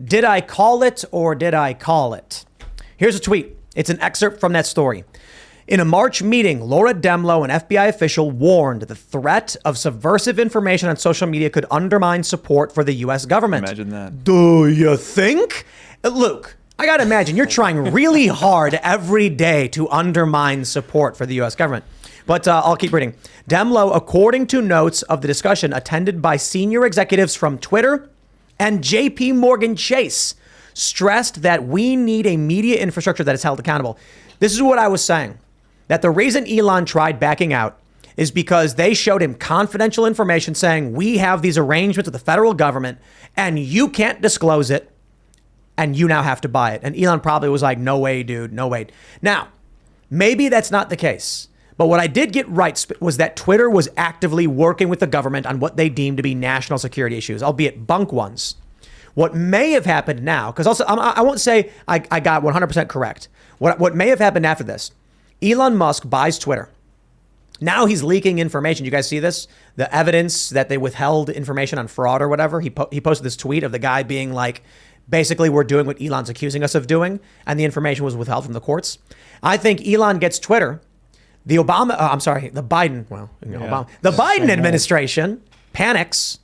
Did I call it or did I call it? Here's a tweet. It's an excerpt from that story. In a March meeting, Laura Demlow, an FBI official, warned the threat of subversive information on social media could undermine support for the U.S. government. Imagine that. Do you think? Luke, I got to imagine you're trying really hard every day to undermine support for the U.S. government. But I'll keep reading. Demlow, according to notes of the discussion attended by senior executives from Twitter and JP Morgan Chase, stressed that we need a media infrastructure that is held accountable. This is what I was saying, that the reason Elon tried backing out is because they showed him confidential information saying we have these arrangements with the federal government and you can't disclose it and you now have to buy it. And Elon probably was like, no way, dude, no way. Now, maybe that's not the case. But what I did get right was that Twitter was actively working with the government on what they deemed to be national security issues, albeit bunk ones. What may have happened now, because also I won't say I got 100% correct. What may have happened after this, Elon Musk buys Twitter. Now he's leaking information. You guys see this? The evidence that they withheld information on fraud or whatever. He posted this tweet of the guy being like, basically, we're doing what Elon's accusing us of doing, and the information was withheld from the courts. I think Elon gets Twitter. The Biden administration panics.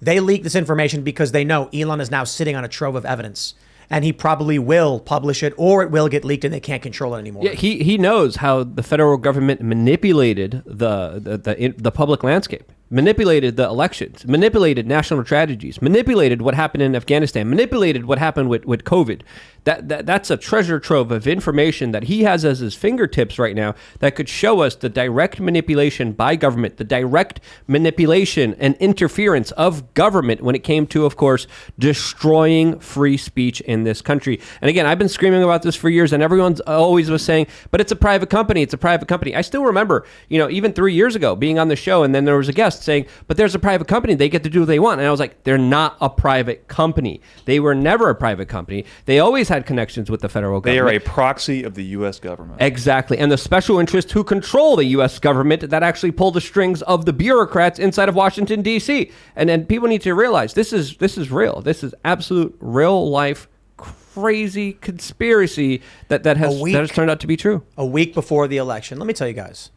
They leak this information because they know Elon is now sitting on a trove of evidence, and he probably will publish it or it will get leaked and they can't control it anymore. Yeah, he knows how the federal government manipulated the public landscape, manipulated the elections, manipulated national strategies, manipulated what happened in Afghanistan, manipulated what happened with COVID. That's a treasure trove of information that he has as his fingertips right now that could show us the direct manipulation by government, the direct manipulation and interference of government when it came to, of course, destroying free speech in this country. And again, I've been screaming about this for years, and everyone's always was saying, but it's a private company. It's a private company. I still remember, even 3 years ago being on the show, and then there was a guest saying, but there's a private company. They get to do what they want. And I was like, they're not a private company. They were never a private company. They always had connections with the federal government. They are a proxy of the U.S. government. Exactly. And the special interests who control the U.S. government that actually pull the strings of the bureaucrats inside of Washington, D.C. And then people need to realize this is real. This is absolute real life crazy conspiracy that has turned out to be true. A week before the election, let me tell you guys,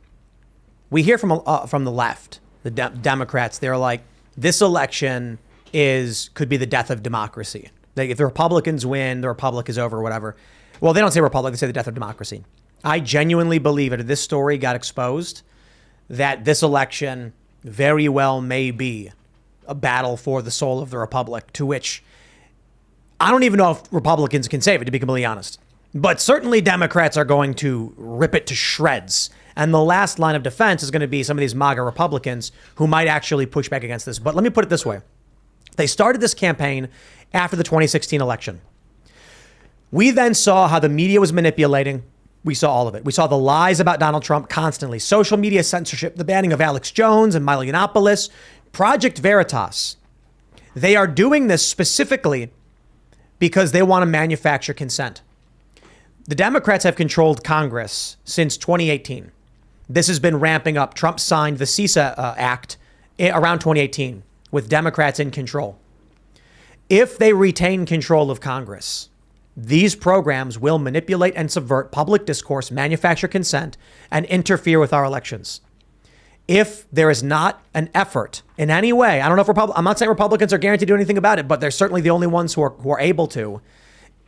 we hear from the left, the Democrats. They're like, this election could be the death of democracy. Like, if the Republicans win, the Republic is over or whatever. Well, they don't say Republic, they say the death of democracy. I genuinely believe it. If this story got exposed, that this election very well may be a battle for the soul of the Republic, to which I don't even know if Republicans can save it, to be completely honest. But certainly Democrats are going to rip it to shreds. And the last line of defense is going to be some of these MAGA Republicans who might actually push back against this. But let me put it this way. They started this campaign after the 2016 election. We then saw how the media was manipulating. We saw all of it. We saw the lies about Donald Trump constantly. Social media censorship, the banning of Alex Jones and Milo Yiannopoulos, Project Veritas. They are doing this specifically because they want to manufacture consent. The Democrats have controlled Congress since 2018. This has been ramping up. Trump signed the CISA Act around 2018 with Democrats in control. If they retain control of Congress, these programs will manipulate and subvert public discourse, manufacture consent, and interfere with our elections. If there is not an effort in any way, I don't know if I'm not saying Republicans are guaranteed to do anything about it, but they're certainly the only ones who are able to.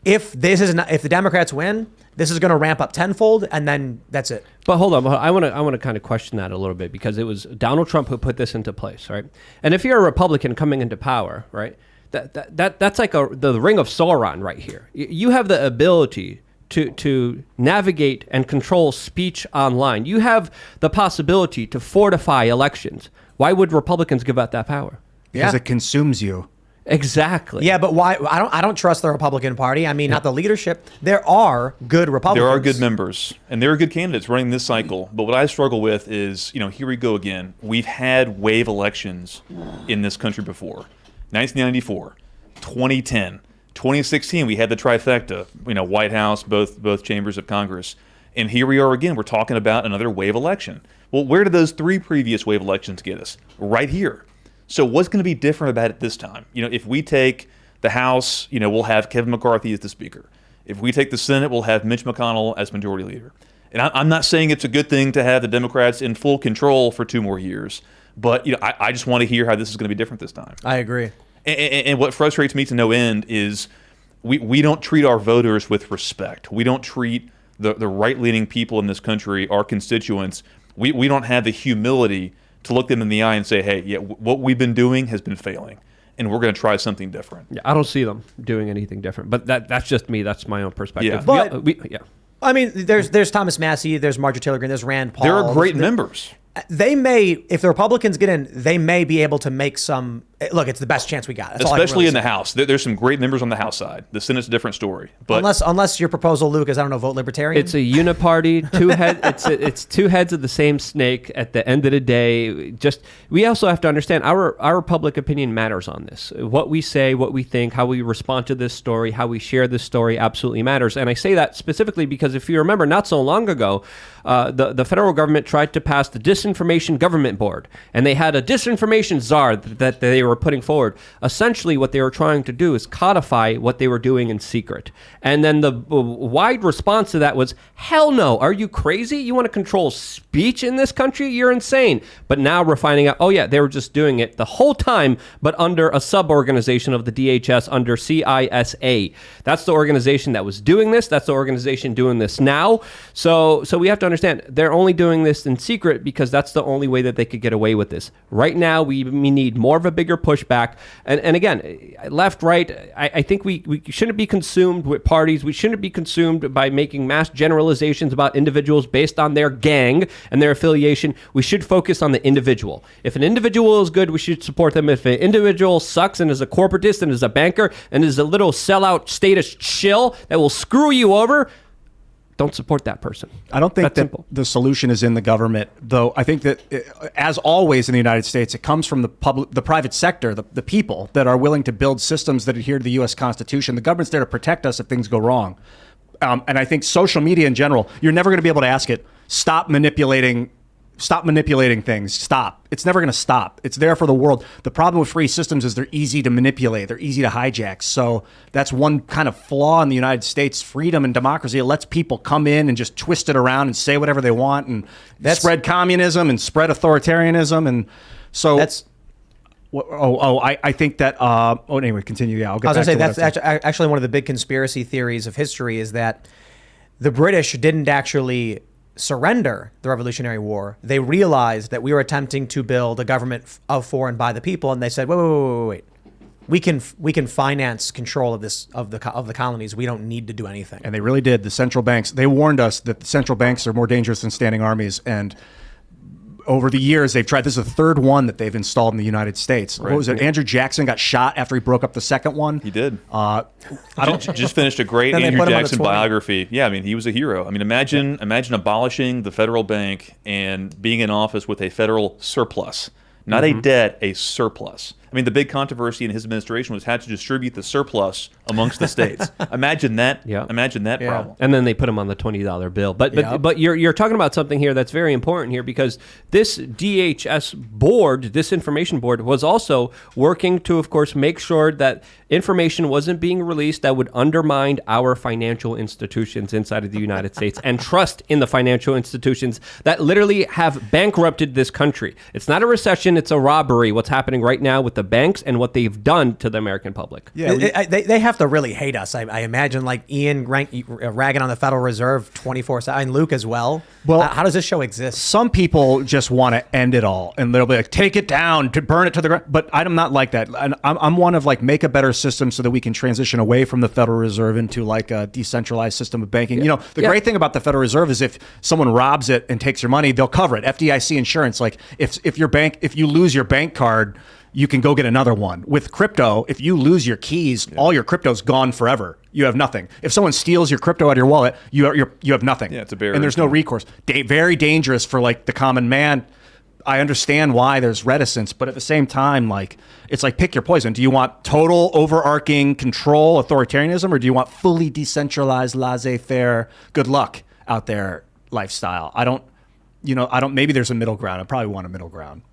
If the Democrats win, this is going to ramp up tenfold, and then that's it. But hold on, I want to kind of question that a little bit, because it was Donald Trump who put this into place, right? And if you're a Republican coming into power, right, that's like the ring of Sauron right here. You have the ability to navigate and control speech online. You have the possibility to fortify elections. Why would Republicans give up that power? Because it consumes you. Exactly. Yeah, but why? I don't trust the Republican Party. I mean, not the leadership. There are good Republicans. There are good members, and there are good candidates running this cycle. But what I struggle with is, here we go again. We've had wave elections in this country before. 1994, 2010, 2016, we had the trifecta, White House, both chambers of Congress. And here we are again. We're talking about another wave election. Well, where did those three previous wave elections get us? Right here. So what's going to be different about it this time? If we take the House, we'll have Kevin McCarthy as the Speaker. If we take the Senate, we'll have Mitch McConnell as Majority Leader. And I'm not saying it's a good thing to have the Democrats in full control for 2 more years, but I just want to hear how this is going to be different this time. I agree. And what frustrates me to no end is we don't treat our voters with respect. We don't treat the right-leaning people in this country, our constituents. We don't have the humility to look them in the eye and say, hey, yeah, what we've been doing has been failing, and we're going to try something different. Yeah, I don't see them doing anything different, but that's just me. That's my own perspective. Yeah. But- yeah. I mean, there's Thomas Massey, there's Marjorie Taylor Greene, there's Rand Paul. There are great members. They may, if the Republicans get in, they may be able to make some. Look, it's the best chance we got. That's all I can Especially really in the say. House. There's some great members on the House side. The Senate's a different story. But Unless your proposal, Luke, is, I don't know, vote Libertarian. It's a uniparty, it's 2 heads of the same snake at the end of the day. We also have to understand our public opinion matters on this. What we say, what we think, how we respond to this story, how we share this story absolutely matters. And I say that specifically because if you remember, not so long ago, the federal government tried to pass the Disinformation Government Board, and they had a disinformation czar that they were putting forward. Essentially, what they were trying to do is codify what they were doing in secret. And then the wide response to that was, hell no, are you crazy? You want to control speech in this country? You're insane. But now we're finding out, oh yeah, they were just doing it the whole time, but under a sub-organization of the DHS under CISA. That's the organization that was doing this. That's the organization doing this now. So we have to understand, they're only doing this in secret because that's the only way that they could get away with this. Right now, we need more of a bigger pushback. And again, left, right, I think we shouldn't be consumed with parties. We shouldn't be consumed by making mass generalizations about individuals based on their gang and their affiliation. We should focus on the individual. If an individual is good, we should support them. If an individual sucks and is a corporatist and is a banker and is a little sellout status shill that will screw you over, don't support that person. I don't think That's that simple. the solution is in the government, though. I think that, as always in the United States, it comes from the private sector, the people that are willing to build systems that adhere to the U.S. Constitution. The government's there to protect us if things go wrong. And I think social media in general, you're never going to be able to ask it, stop manipulating things. Stop. It's never going to stop. It's there for the world. The problem with free systems is they're easy to manipulate. They're easy to hijack. So that's one kind of flaw in the United States freedom and democracy. It lets people come in and just twist it around and say whatever they want and spread communism and spread authoritarianism. And so That's. I think that. Anyway, continue. Yeah, I'll get I was back going to to say what that's actually one of the big conspiracy theories of history is that the British didn't actually surrender the Revolutionary War. They realized that we were attempting to build a government of, for, and by the people, and they said, wait. We can finance control of the colonies. We don't need to do anything. And they really did. The central banks, they warned us that the central banks are more dangerous than standing armies. And over the years, they've tried. This is the third one that they've installed in the United States. What was it? Andrew Jackson got shot after he broke up the second one. He did. I don't. Just finished a great Then they Andrew put him on the Jackson 20. biography. Yeah, I mean, he was a hero. I mean, imagine abolishing the federal bank and being in office with a federal surplus. Not a debt, a surplus. I mean, the big controversy in his administration was how to distribute the surplus amongst the states. Imagine that. Yeah. Imagine that problem. And then they put him on the $20 bill. But Yep. but you're talking about something here that's very important here because this DHS board, this information board, was also working to, of course, make sure that information wasn't being released that would undermine our financial institutions inside of the United States and trust in the financial institutions that literally have bankrupted this country. It's not a recession, it's a robbery, what's happening right now with the banks and what they've done to the American public. Yeah, They have to really hate us. I imagine like Ian ragging on the Federal Reserve 24/7, and Luke as well. Well- how does this show exist? some people just want to end it all, and they'll be like, "Take it down, to burn it to the ground." But I'm not like that. And I'm one of like, make a better system so that we can transition away from the Federal Reserve into like a decentralized system of banking. You know, the Yeah. great thing about the Federal Reserve is if someone robs it and takes your money, they'll cover it. FDIC insurance. Like if you lose your bank card, you can go get another one. With crypto, if you lose your keys, all your crypto's gone forever. You have nothing. If someone steals your crypto out of your wallet, you have nothing. Yeah, it's a barrier. And there's no recourse. Very dangerous for like the common man. I understand why there's reticence, but at the same time, like it's like pick your poison. Do you want total overarching control, authoritarianism, or do you want fully decentralized, laissez-faire, good luck out there lifestyle? I don't. Maybe there's a middle ground. I probably want a middle ground.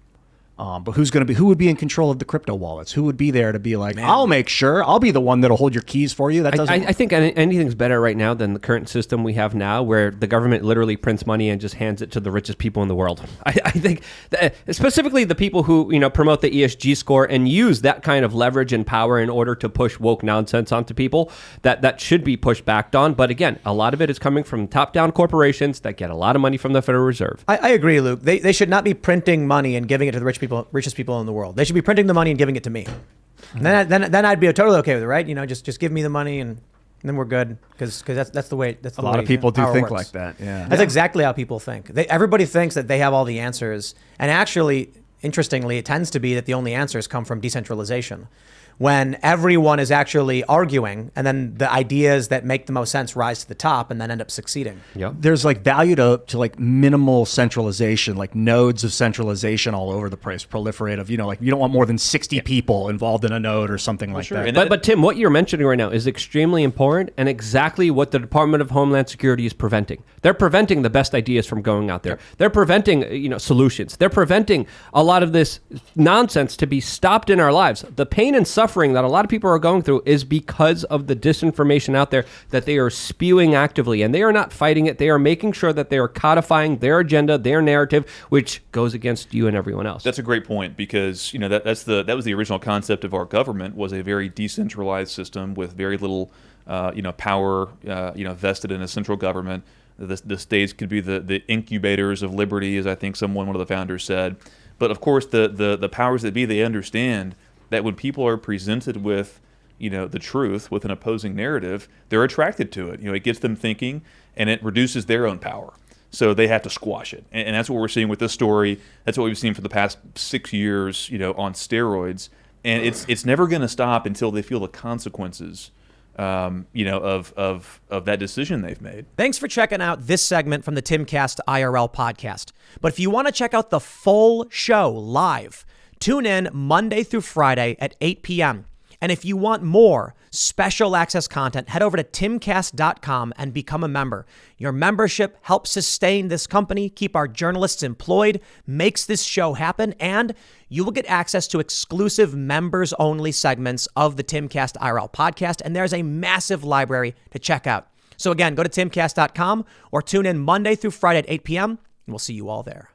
But who would be in control of the crypto wallets? Who would be there to be like, I'll make sure, I'll be the one that'll hold your keys for you? That doesn't. I think anything's better right now than the current system we have now, where the government literally prints money and just hands it to the richest people in the world. I think that specifically the people who promote the ESG score and use that kind of leverage and power in order to push woke nonsense onto people, that should be pushed back on. But again, a lot of it is coming from top-down corporations that get a lot of money from the Federal Reserve. I agree, Luke. They should not be printing money and giving it to the richest people in the world. They should be printing the money and giving it to me. And then I'd be totally okay with it, right? Just give me the money and then we're good, because that's the way. That's the a lot way of people do power think works. like that. Yeah, That's exactly how people think. Everybody thinks that they have all the answers, and actually, interestingly, it tends to be that the only answers come from decentralization, when everyone is actually arguing, and then the ideas that make the most sense rise to the top and then end up succeeding. Yep. There's like value to like minimal centralization, like nodes of centralization all over the place, proliferative. Like you don't want more than 60 people involved in a node or something like sure. that. And But Tim, what you're mentioning right now is extremely important and exactly what the Department of Homeland Security is preventing. They're preventing the best ideas from going out there. They're preventing, solutions. They're preventing a lot of this nonsense to be stopped in our lives. The pain and suffering that a lot of people are going through is because of the disinformation out there that they are spewing actively, and they are not fighting it. They are making sure that they are codifying their agenda, their narrative, which goes against you and everyone else. That's a great point, because that was the original concept of our government, was a very decentralized system with very little power vested in a central government. The states could be the incubators of liberty, as I think one of the founders said. But of course, the powers that be, they understand that when people are presented with the truth, with an opposing narrative, they're attracted to it. It gets them thinking, and it reduces their own power. So they have to squash it. And that's what we're seeing with this story. That's what we've seen for the past 6 years, on steroids. And it's never going to stop until they feel the consequences, of that decision they've made. Thanks for checking out this segment from the Timcast IRL podcast. But if you want to check out the full show live, tune in Monday through Friday at 8 p.m. And if you want more special access content, head over to timcast.com and become a member. Your membership helps sustain this company, keep our journalists employed, makes this show happen, and you will get access to exclusive members-only segments of the Timcast IRL podcast, and there's a massive library to check out. So again, go to timcast.com or tune in Monday through Friday at 8 p.m., and we'll see you all there.